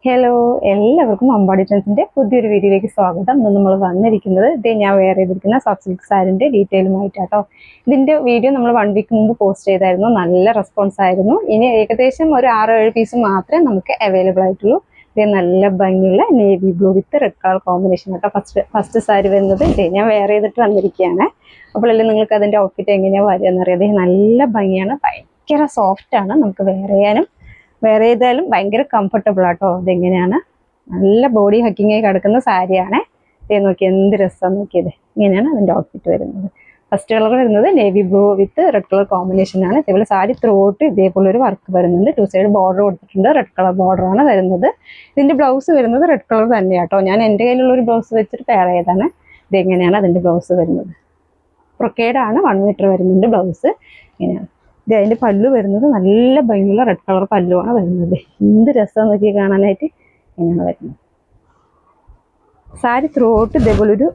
Hello, എല്ലാവർക്കും അമ്പാടി ട്രെൻഡ്സിന്റെ പുതിയൊരു വീഡിയോയിലേക്ക് സ്വാഗതം. ഇന്ന് നമ്മൾ വന്നിരിക്കുന്നത് ഞാൻ വെയർ ചെയ്തിരിക്കുന്ന സോഫ്റ്റ് സിൽക്ക് സാരിന്റെ ഡീറ്റെയിലുമായിട്ടാട്ടോ. ഇതിന്റെ വീഡിയോ നമ്മൾ 1 വീക്ക് മുമ്പ് പോസ്റ്റ് ചെയ്തായിരുന്നു. നല്ല റെസ്പോൺസ് ആയിരുന്നു. ഇനി ഏകദേശം ഒരു 6-7 പീസ് മാത്രമേ നമുക്ക് അവൈലബിൾ ആയിട്ടുള്ളൂ. ഇത് നല്ല ഭംഗിയുള്ള navy blue with red colour combination ആട്ടോ. ഫസ്റ്റ് സാരി വരുന്നത് ഞാൻ വെയർ ചെയ്തിട്ട് വന്നിരിക്കുകയാണ്. അപ്പോഴല്ലേ നിങ്ങൾക്ക് അതിന്റെ ഔട്ട്ഫിറ്റ് എങ്ങനെയാണ് വരിക എന്നറിയാം. നല്ല ഭംഗിയാണ്, ഭയങ്കര സോഫ്റ്റ് ആണ്. നമുക്ക് വെയർ ചെയ്താലും ഭയങ്കര കംഫർട്ടബിൾ ആട്ടോ. ഇതെങ്ങനെയാണ്, നല്ല ബോഡി ഹക്കിങ് ആയി കിടക്കുന്ന സാരിയാണ്. ഇത് നോക്കി എന്ത് രസം നോക്കിയത്. ഇങ്ങനെയാണ് അതിൻ്റെ ഔട്ട്ഫിറ്റ് വരുന്നത്. ഫസ്റ്റ് കളർ വരുന്നത് navy blue with red colour combination ആണ്. ഇതേപോലെ സാരി ത്രോട്ട് ഇതേപോലെ ഒരു വർക്ക് വരുന്നുണ്ട്. 2 സൈഡ് ബോർഡർ കൊടുത്തിട്ടുണ്ട്. റെഡ് കളർ ബോർഡർ ആണ് വരുന്നത്. ഇതിന്റെ ബ്ലൗസ് വരുന്നത് റെഡ് കളർ തന്നെയാട്ടോ. ഞാൻ എൻ്റെ കയ്യിലുള്ള ഒരു ബ്ലൗസ് വെച്ചിട്ട് പെയർ ചെയ്താണ്. ഇതെങ്ങനെയാണ് അതിന്റെ ബ്ലൗസ് വരുന്നത്. പ്രൊക്കേഡാണ്, 1 മീറ്റർ വരുന്നുണ്ട് ബ്ലൗസ്. ഇങ്ങനെയാണ് അതിന്റെ പല്ലു വരുന്നത്. നല്ല ഭംഗിയുള്ള റെഡ് കളർ പല്ലുവാണ് വരുന്നത്. എന്ത് രസം നോക്കി കാണാനായിട്ട്. ഇങ്ങനെ വരുന്നത് സാരി ത്രോട്ട് ഇതേപോലെ ഒരു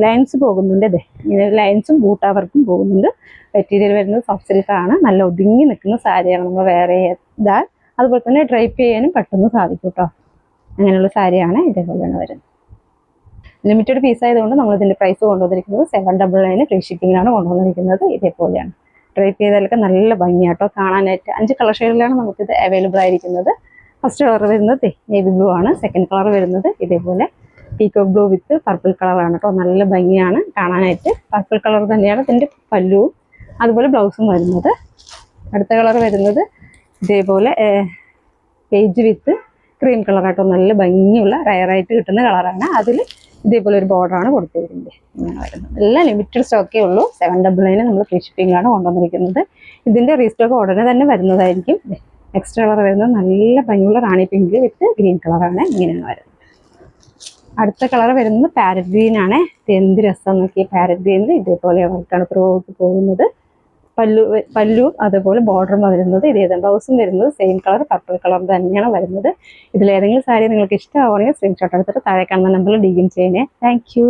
ലൈൻസ് പോകുന്നുണ്ട്. ഇങ്ങനെ ലൈൻസും ബൂട്ടാ വർക്കും പോകുന്നുണ്ട്. മെറ്റീരിയൽ വരുന്നത് സോഫ്റ്റ് സിൽക്ക് ആണ്. നല്ല ഒതുങ്ങി നിൽക്കുന്ന സാരിയാണ്. നമ്മൾ വേറെ ചെയ്താൽ അതുപോലെ തന്നെ ഡ്രൈപ്പ് ചെയ്യാനും പെട്ടെന്ന് സാധിക്കും കേട്ടോ. അങ്ങനെയുള്ള സാരിയാണ് ഇതേപോലെയാണ് വരുന്നത്. ലിമിറ്റഡ് പീസ് ആയതുകൊണ്ട് നമ്മൾ ഇതിന്റെ പ്രൈസ് കൊണ്ടുവന്നിരിക്കുന്നത് 799 ഫ്രീ ഷിപ്പിംഗിലാണ് കൊണ്ടുവന്നിരിക്കുന്നത്. ഇതേപോലെയാണ് ഡ്രൈപ്പ് ചെയ്താലൊക്കെ നല്ല ഭംഗിയാട്ടോ കാണാനായിട്ട്. 5 കളർ ഷെയ്ഡിലാണ് നമുക്കിത് അവൈലബിൾ ആയിരിക്കുന്നത്. ഫസ്റ്റ് കളർ വരുന്നത് നേവി ബ്ലൂ ആണ്. സെക്കൻഡ് കളർ വരുന്നത് ഇതേപോലെ പീക്കോക്ക് ബ്ലൂ വിത്ത് പർപ്പിൾ കളറാണ് കേട്ടോ. നല്ല ഭംഗിയാണ് കാണാനായിട്ട്. പർപ്പിൾ കളർ തന്നെയാണ് ഇതിൻ്റെ പല്ലുവും അതുപോലെ ബ്ലൗസും വരുന്നത്. അടുത്ത കളർ വരുന്നത് ഇതേപോലെ പേജ് വിത്ത് ക്രീം കളറാട്ടോ. നല്ല ഭംഗിയുള്ള റയറായിട്ട് കിട്ടുന്ന കളറാണ്. അതിൽ ഇതേപോലെ ഒരു ബോർഡറാണ് കൊടുത്തിരിക്കുന്നത്. ഇങ്ങനെ വരുന്നത് എല്ലാം ലിമിറ്റഡ് സ്റ്റോക്കേ ഉള്ളൂ. 799 നമ്മൾ ഫ്രീ ഷിപ്പിംഗിലാണ് കൊണ്ടുവന്നിരിക്കുന്നത്. ഇതിന്റെ റീസ്റ്റോക്ക് ഉടനെ തന്നെ വരുന്നതായിരിക്കും. നെക്സ്റ്റ് കളർ വരുന്നത് നല്ല ഭംഗിയുള്ള റാണി പിങ്ക് വിത്ത് ഗ്രീൻ കളറാണ്. ഇങ്ങനെയാണ് വരുന്നത്. അടുത്ത കളർ വരുന്നത് പാരറ്റ് ഗ്രീൻ ആണ്. എന്ത് രസം നോക്കി. പാരറ്റ് ഗ്രീനിൽ ഇതേപോലെ വർക്കാണ് ത്രോട്ട് പോകുന്നത്. പല്ലു അതുപോലെ ബോർഡറും വരുന്നത് ഇതേ. ബ്ലൗസും വരുന്നത് സെയിം കളർ പർപ്പിൾ കളർ തന്നെയാണ് വരുന്നത്. ഇതിലേതെങ്കിലും സാരി നിങ്ങൾക്ക് ഇഷ്ടമാവുകയാണെങ്കിൽ സ്ക്രീൻഷോട്ട് എടുത്തിട്ട് താഴെ കാണുന്ന നമ്പറിൽ DM ചെയ്യണേ. Thank you.